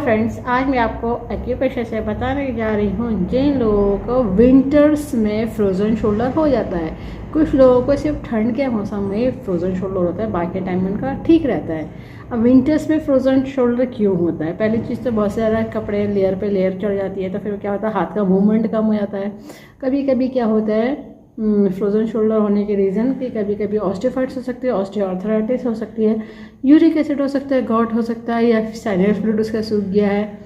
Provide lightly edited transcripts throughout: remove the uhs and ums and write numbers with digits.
Friends, आज मैं आपको एक्यूप्रेशर से बताने जा रही हूँ जिन लोगों को विंटर्स में फ्रोज़न शोल्डर हो जाता है। कुछ लोगों को सिर्फ ठंड के मौसम में फ्रोज़न शोल्डर होता है, बाकी टाइम में उनका ठीक रहता है। अब विंटर्स में फ्रोज़न शोल्डर क्यों होता है? पहली चीज़ तो बहुत सारा कपड़े लेयर पे लेयर चढ़ जाती है, तो फिर क्या होता है, हाथ का मूवमेंट कम हो जाता है। कभी कभी क्या होता है फ्रोज़न शोल्डर होने के रीज़न कि कभी कभी ऑस्टियोफाइटिस हो सकती है, ऑस्टियोआर्थराइटिस हो सकती है, यूरिक एसिड हो सकता है, गॉट हो सकता है, या फिर साइनस फ्लूइड उसका सूख गया है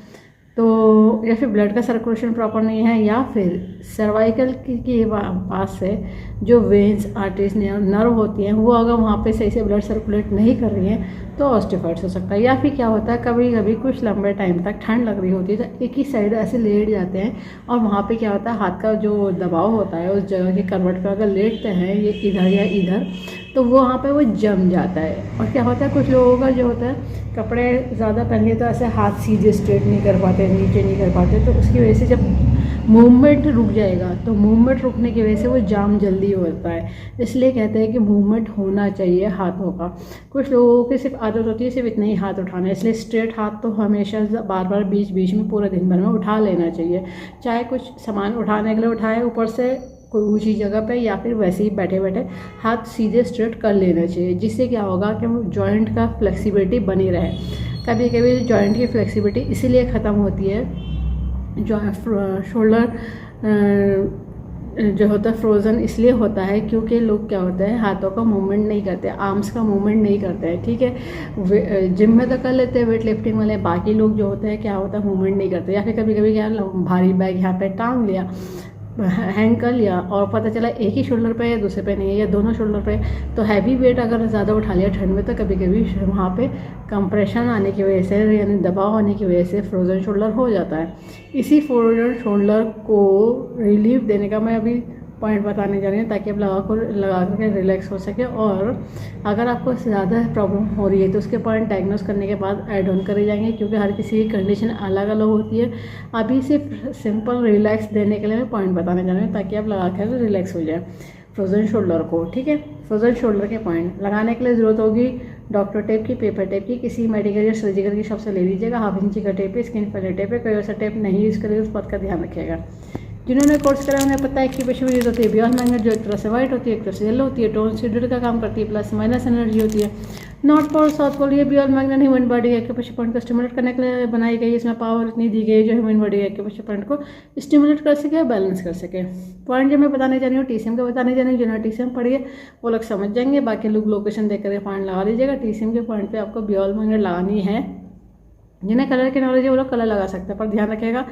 तो, या फिर ब्लड का सर्कुलेशन प्रॉपर नहीं है, या फिर सर्वाइकल के पास से जो वेन्स आर्टरीज नर्व होती हैं वो अगर वहाँ पे सही से ब्लड सर्कुलेट नहीं कर रही हैं तो ऑस्टियोफाइटिस हो सकता है। या फिर क्या होता है, कभी कभी कुछ लंबे टाइम तक ठंड लग रही होती है तो एक ही साइड ऐसे लेट जाते हैं और वहाँ पे क्या होता है, हाथ का जो दबाव होता है उस जगह के करवट पर अगर लेटते हैं ये इधर या इधर तो वो वहाँ पे वो जम जाता है। और क्या होता है, कुछ लोगों का जो होता है कपड़े ज़्यादा पहन लिए तो ऐसे हाथ सीधे स्ट्रेट नहीं कर पाते, नीचे नहीं कर पाते, तो उसकी वजह से जब मूवमेंट रुक जाएगा तो मूवमेंट रुकने की वजह से वो जाम जल्दी होता है। इसलिए कहते हैं कि मूवमेंट होना चाहिए हाथों का। कुछ लोगों की सिर्फ आदत होती है सिर्फ इतना ही हाथ उठाना, इसलिए स्ट्रेट हाथ तो हमेशा बार बार बीच बीच में पूरे दिन भर में उठा लेना चाहिए। चाहे कुछ सामान उठाने के लिए उठाए ऊपर से कोई ऊंची जगह पे, या फिर वैसे ही बैठे बैठे हाथ सीधे स्ट्रेट कर लेना चाहिए, जिससे क्या होगा कि जॉइंट का फ्लेक्सिबिलिटी बनी रहे। कभी कभी जॉइंट की फ्लेक्सिबिलिटी इसीलिए ख़त्म होती है, जो शोल्डर जो होता है फ्रोज़न इसलिए होता है क्योंकि लोग क्या होता है हाथों का मूवमेंट नहीं करते, आर्म्स का मूवमेंट नहीं करते हैं। ठीक है, जिम में तो कर लेते हैं वेट लिफ्टिंग वाले, बाकी लोग जो होते हैं क्या होता है मूवमेंट नहीं करते, या फिर कभी कभी क्या भारी बैग यहाँ पे टांग लिया, हैंग कर लिया और पता चला एक ही शोल्डर पे है दूसरे पे नहीं है, या दोनों शोल्डर पे, तो हैवी वेट अगर ज़्यादा उठा लिया ठंड में तो कभी कभी वहाँ पे कंप्रेशन आने की वजह से यानी दबाव आने की वजह से फ्रोज़न शोल्डर हो जाता है। इसी फ्रोज़न शोल्डर को रिलीफ देने का मैं अभी पॉइंट बताने जा रही हूँ ताकि आप लगा करके रिलैक्स हो सके। और अगर आपको ज़्यादा प्रॉब्लम हो रही है तो उसके पॉइंट डायग्नोस करने के बाद ऐड ऑन करे जाएंगे, क्योंकि हर किसी की कंडीशन अलग अलग होती है। अभी सिर्फ सिंपल रिलैक्स देने के लिए मैं पॉइंट बताने जा रही हूँ ताकि आप लगा कर रिलैक्स हो जाए फ्रोज़न शोल्डर को। ठीक है, फ्रोज़न शोल्डर के पॉइंट लगाने के लिए ज़रूरत होगी डॉक्टर टेप की, पेपर टेप की, किसी मेडिकल या सर्जिकल की शॉप से ले लीजिएगा। 1/2 इंची का टेप है, स्किन पर टेप है, कोई ऐसा टेप नहीं यूज़ करेगा, उस बात का ध्यान रखिएगा। जिन्होंने कोर्स करा उन्हें पता है कि एक्यूप्रेशर यूज होती है बियॉन्ड मैग्नेट, जो एक तरह से वाइट होती है एक तरह से येलो होती है, टोन सीडर का काम करती है, प्लस माइनस एनर्जी होती है। नॉर्थ पोल साउथ पोल, ये beyond magnet human body acupressure point को स्टिमुलेट करने के लिए बनाई गई है। इसमें पावर इतनी दी गई है जो ह्यूमन बॉडी एक्यूप्रेशर पॉइंट को स्टिमुलेट कर सके, बैलेंस कर सके। पॉइंट जो मैं बताने जा रही हूँ टीसीएम का बताने जा रही हूँ, जिन्होंने टीसीएम पढ़ी है वो लोग समझ जाएंगे, बाकी लोग लोकेशन देख कर पॉइंट लगा लीजिएगा। टीसीएम के पॉइंट पर आपको बियॉन्ड मैग्नेट लगानी है। जिन्हें कलर की नॉलेज है वो लोग कलर लगा सकते हैं, पर ध्यान रखिएगा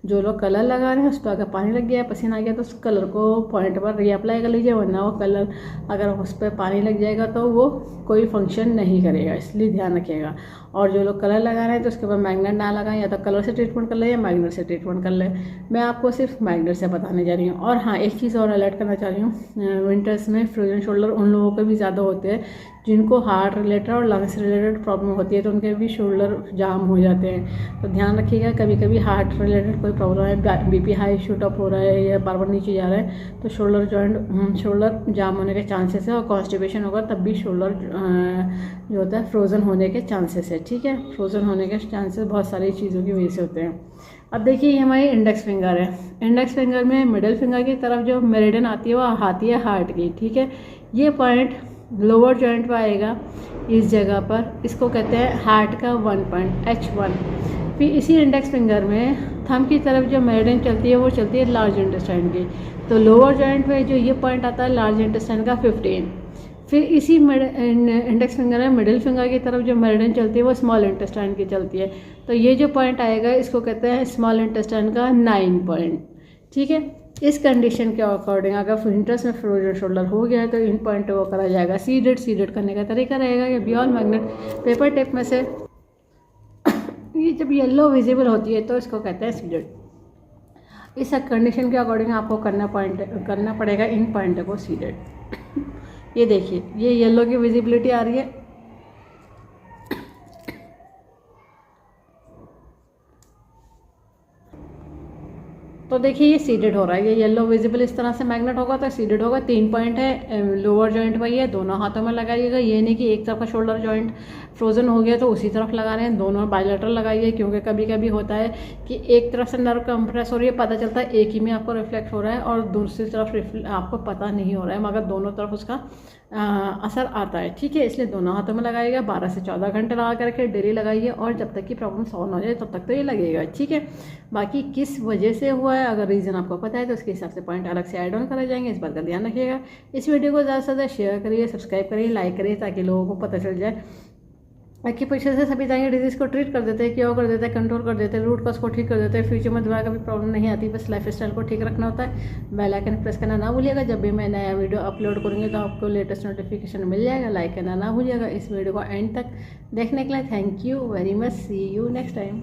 जो लोग कलर लगा रहे हैं उस पर अगर पानी लग गया, पसीना आ गया तो उस कलर को पॉइंट पर रीअप्लाई कर लीजिए, वरना वो कलर अगर उस पर पानी लग जाएगा तो वो कोई फंक्शन नहीं करेगा, इसलिए ध्यान रखिएगा। और जो लोग कलर लगा रहे हैं तो उसके ऊपर मैग्नेट ना लगाएं, या तो कलर से ट्रीटमेंट कर ले या मैग्नेट से ट्रीटमेंट कर ले। मैं आपको सिर्फ मैग्नेट से बताने जा रही हूँ। और हाँ, एक चीज़ और अलर्ट करना चाह रही हूँ, विंटर्स में फ्रोजन शोल्डर उन लोगों के भी ज़्यादा होते हैं जिनको हार्ट रिलेटेड और लंग्स रिलेटेड प्रॉब्लम होती है, तो उनके भी शोल्डर जाम हो जाते हैं। तो ध्यान रखिएगा, कभी कभी हार्ट रिलेटेड कोई प्रॉब्लम है, बीपी हाई शूट अप हो रहा है या बार बार नीचे जा रहा है, तो शोल्डर जॉइंट शोल्डर जाम होने के चांसेस है, और कॉन्स्टिपेशन होगा तब भी शोल्डर जो होता है फ्रोज़न होने के चांसेस है। ठीक है, फ्रोज़न होने के चांसेस बहुत सारी चीज़ों की वजह से होते हैं। अब देखिए, ये हमारी इंडेक्स फिंगर है। इंडेक्स फिंगर में मिडिल फिंगर की तरफ जो मेरिडियन आती है वो आती है हार्ट की। ठीक है, ये पॉइंट लोअर जॉइंट पर आएगा इस जगह पर, इसको कहते हैं हार्ट का 1 पॉइंट H1। फिर इसी इंडेक्स फिंगर में थंब की तरफ जो मेरिडियन चलती है वो चलती है लार्ज इंटेस्टाइन की, तो लोअर जॉइंट में जो ये पॉइंट आता है लार्ज इंटेस्टाइन का 15। फिर इसी इंडेक्स फिंगर में मिडिल फिंगर की तरफ जो मेरिडियन चलती है वो स्मॉल इंटेस्टाइन की चलती है, तो ये जो पॉइंट आएगा इसको कहते हैं स्मॉल इंटेस्टाइन का 9 पॉइंट। ठीक है, इस कंडीशन के अकॉर्डिंग अगर विंटर्स में फ्रोजन शोल्डर हो गया है तो इन पॉइंट को करा जाएगा सीडेड करने का तरीका रहेगा कि बियॉन्ड मैग्नेट पेपर टेप में से ये जब येलो विजिबल होती है तो इसको कहते हैं सीडेड। इस कंडीशन के अकॉर्डिंग आपको करना पड़ेगा इन पॉइंट को सीडेड। ये देखिए, ये येलो की विजिबिलिटी आ रही है, तो देखिए ये सीडेड हो रहा है, ये येलो विजिबल इस तरह से मैग्नेट होगा तो सीडेड होगा। 3 पॉइंट है, लोअर जॉइंट वही है, दोनों हाथों में लगाइएगा। ये नहीं कि एक तरफ का शोल्डर जॉइंट फ्रोजन हो गया तो उसी तरफ लगा रहे हैं, दोनों बायलैटरल लगाइए, क्योंकि कभी कभी होता है कि एक तरफ से नर्व कंप्रेस हो रही है, पता चलता है एक ही में आपको रिफ्लेक्ट हो रहा है और दूसरी तरफ आपको पता नहीं हो रहा है, मगर दोनों तरफ उसका असर आता है। ठीक है, इसलिए दोनों हाथों में लगाइएगा। 12 से 14 घंटे लगा करके डेली लगाइए और जब तक की प्रॉब्लम सॉल्व हो जाए तब तक तो ये लगेगा। ठीक है, बाकी किस वजह से हुआ है अगर रीज़न आपको पता है तो उसके हिसाब से पॉइंट अलग से ऐड ऑन करे जाएंगे, इस बात का ध्यान रखिएगा। इस वीडियो को ज़्यादा से ज़्यादा शेयर करिए, सब्सक्राइब करिए, लाइक करिए, ताकि लोगों को पता चल जाए। एक्यूप्रेशर से सभी जाएंगे डिजीज़ को ट्रीट कर देते हैं, क्योर कर देते हैं, कंट्रोल कर देते हैं, रूट कॉज को ठीक कर देते हैं। फ्यूचर में दोबारा कभी प्रॉब्लम नहीं आती, बस लाइफ स्टाइल को ठीक रखना होता है। बेल आइकन प्रेस करना ना भूलिएगा, जब भी मैं नया वीडियो अपलोड करूँगी तो आपको लेटेस्ट नोटिफिकेशन मिल जाएगा। लाइक करना ना भूलिएगा। इस वीडियो को एंड तक देखने के लिए thank you very much. See you next time.